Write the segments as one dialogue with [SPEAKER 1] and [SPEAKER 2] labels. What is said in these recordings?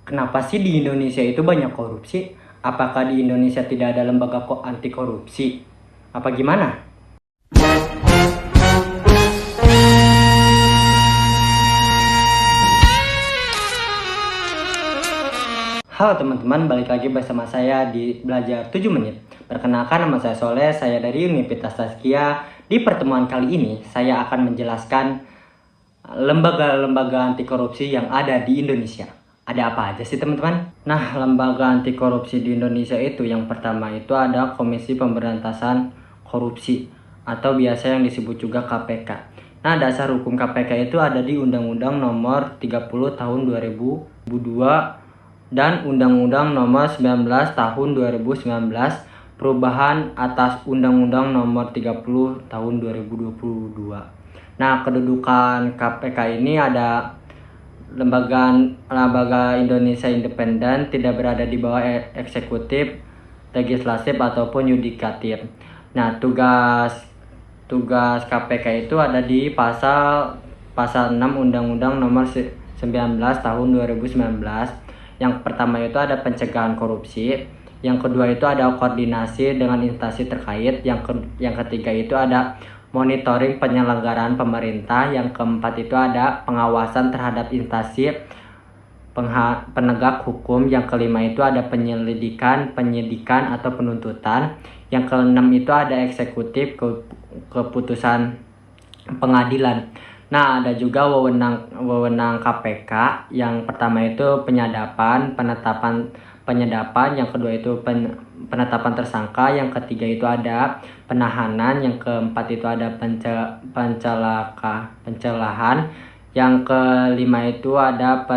[SPEAKER 1] Kenapa sih di Indonesia itu banyak korupsi? Apakah di Indonesia tidak ada lembaga anti korupsi? Apa gimana? Halo teman-teman, balik lagi bersama saya di Belajar 7 Menit. Perkenalkan, nama saya Soleh, saya dari Universitas Taskia. Di pertemuan kali ini, saya akan menjelaskan lembaga-lembaga anti korupsi yang ada di Indonesia. Ada apa aja sih teman-teman? Nah, lembaga anti korupsi di Indonesia itu yang pertama itu ada Komisi Pemberantasan Korupsi atau biasa yang disebut juga KPK. Nah, dasar hukum KPK itu ada di Undang-Undang Nomor 30 Tahun 2002 dan Undang-Undang Nomor 19 Tahun 2019 perubahan atas Undang-Undang Nomor 30 Tahun 2022. Nah, kedudukan KPK ini ada lembaga Indonesia independen, tidak berada di bawah eksekutif, legislatif ataupun yudikatif. Nah, tugas KPK itu ada di pasal 6 Undang-Undang Nomor 19 Tahun 2019. Yang pertama itu ada pencegahan korupsi, yang kedua itu ada koordinasi dengan instansi terkait, yang ketiga itu ada monitoring penyelenggaraan pemerintah, yang keempat itu ada pengawasan terhadap instansi penegak hukum, yang kelima itu ada penyelidikan, penyidikan atau penuntutan, yang keenam itu ada eksekutif, keputusan pengadilan. Nah, ada juga wewenang KPK. Yang pertama itu penyedapan, yang kedua itu penetapan tersangka, yang ketiga itu ada penahanan, yang keempat itu ada pencelahan, yang kelima itu ada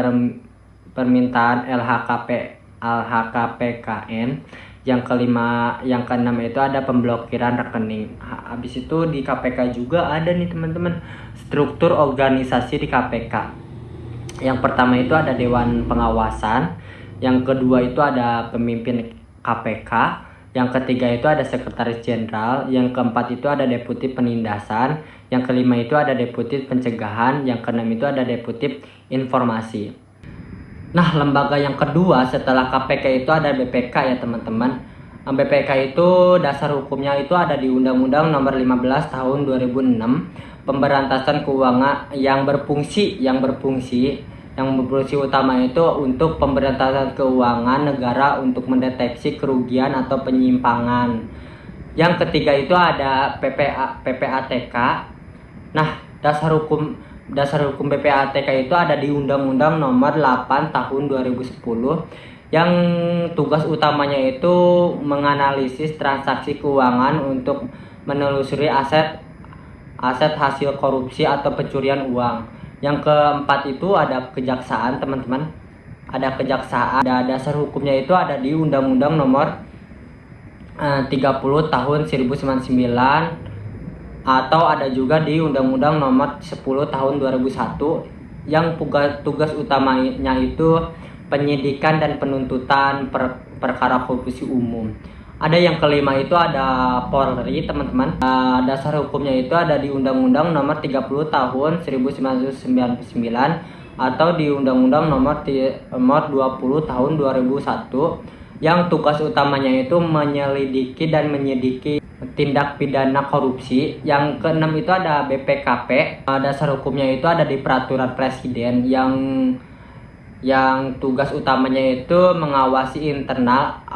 [SPEAKER 1] permintaan LHKPKN, yang keenam itu ada pemblokiran rekening. Habis itu di KPK juga ada nih teman-teman struktur organisasi di KPK. Yang pertama itu ada Dewan Pengawasan, yang kedua itu ada pemimpin KPK, yang ketiga itu ada Sekretaris Jenderal, yang keempat itu ada Deputi Penindasan, yang kelima itu ada Deputi Pencegahan, yang keenam itu ada Deputi Informasi. Nah, lembaga yang kedua setelah KPK itu ada BPK ya teman-teman. BPK itu dasar hukumnya itu ada di Undang-Undang Nomor 15 Tahun 2006, pemberantasan keuangan yang berfungsi utama itu untuk pemberantasan keuangan negara untuk mendeteksi kerugian atau penyimpangan. Yang ketiga itu ada PPATK. Nah, dasar hukum PPATK itu ada di Undang-Undang Nomor 8 Tahun 2010 yang tugas utamanya itu menganalisis transaksi keuangan untuk menelusuri aset hasil korupsi atau pencurian uang. Yang keempat itu ada kejaksaan, teman-teman. Ada kejaksaan. Dasar hukumnya itu ada di Undang-Undang Nomor 30 Tahun 1999 atau ada juga di Undang-Undang Nomor 10 Tahun 2001 yang tugas utamanya itu penyidikan dan penuntutan perkara korupsi umum. Ada yang kelima itu ada Polri, teman-teman. Dasar hukumnya itu ada di Undang-Undang Nomor 30 Tahun 1999 atau di Undang-Undang Nomor 20 Tahun 2001 yang tugas utamanya itu menyelidiki dan menyidiki tindak pidana korupsi. Yang keenam itu ada BPKP. Dasar hukumnya itu ada di Peraturan Presiden yang tugas utamanya itu mengawasi internal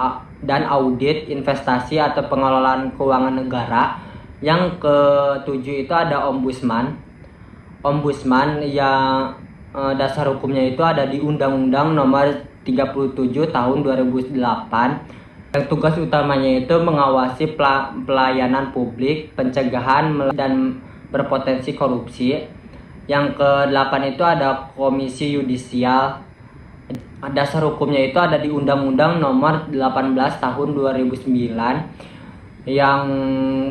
[SPEAKER 1] dan audit investasi atau pengelolaan keuangan negara. Yang ketujuh itu ada Ombudsman yang dasar hukumnya itu ada di Undang-Undang Nomor 37 Tahun 2008 yang tugas utamanya itu mengawasi pelayanan publik, pencegahan dan berpotensi korupsi. Yang ke-8 itu ada Komisi Yudisial. Dasar hukumnya itu ada di Undang-Undang Nomor 18 Tahun 2009 yang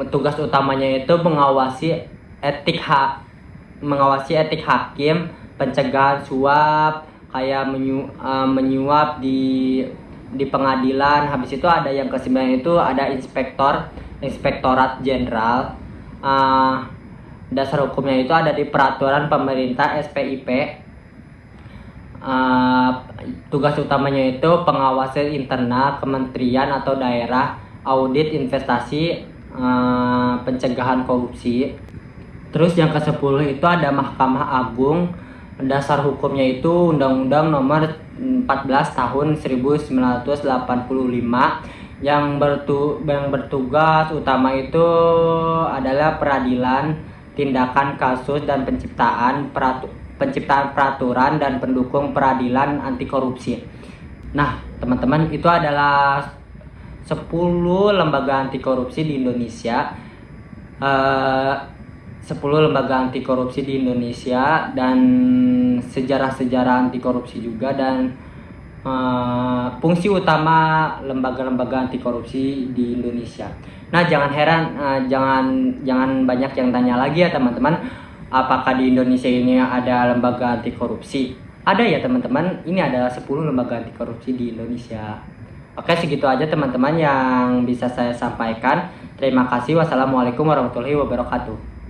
[SPEAKER 1] tugas utamanya itu mengawasi etik hakim, pencegahan suap, kayak menyuap di pengadilan. Habis itu ada yang ke-9 itu ada Inspektorat Jenderal. Dasar hukumnya itu ada di Peraturan Pemerintah SPIP. tugas utamanya itu pengawasan internal kementerian atau daerah, audit investasi, pencegahan korupsi. Terus yang ke-10 itu ada Mahkamah Agung. Dasar hukumnya itu Undang-Undang Nomor 14 Tahun 1985 yang bertugas utama itu adalah peradilan, tindakan kasus dan penciptaan peraturan dan pendukung peradilan anti korupsi. Nah, teman-teman, itu adalah 10 lembaga anti korupsi di Indonesia. 10 lembaga anti korupsi di Indonesia dan sejarah-sejarah anti korupsi juga, dan fungsi utama lembaga-lembaga anti korupsi di Indonesia. Nah, jangan heran, jangan banyak yang tanya lagi ya teman-teman, apakah di Indonesia ini ada lembaga anti korupsi? Ada ya teman-teman, ini ada 10 lembaga anti korupsi di Indonesia. Oke, segitu aja teman-teman yang bisa saya sampaikan. Terima kasih. Wassalamualaikum warahmatullahi wabarakatuh.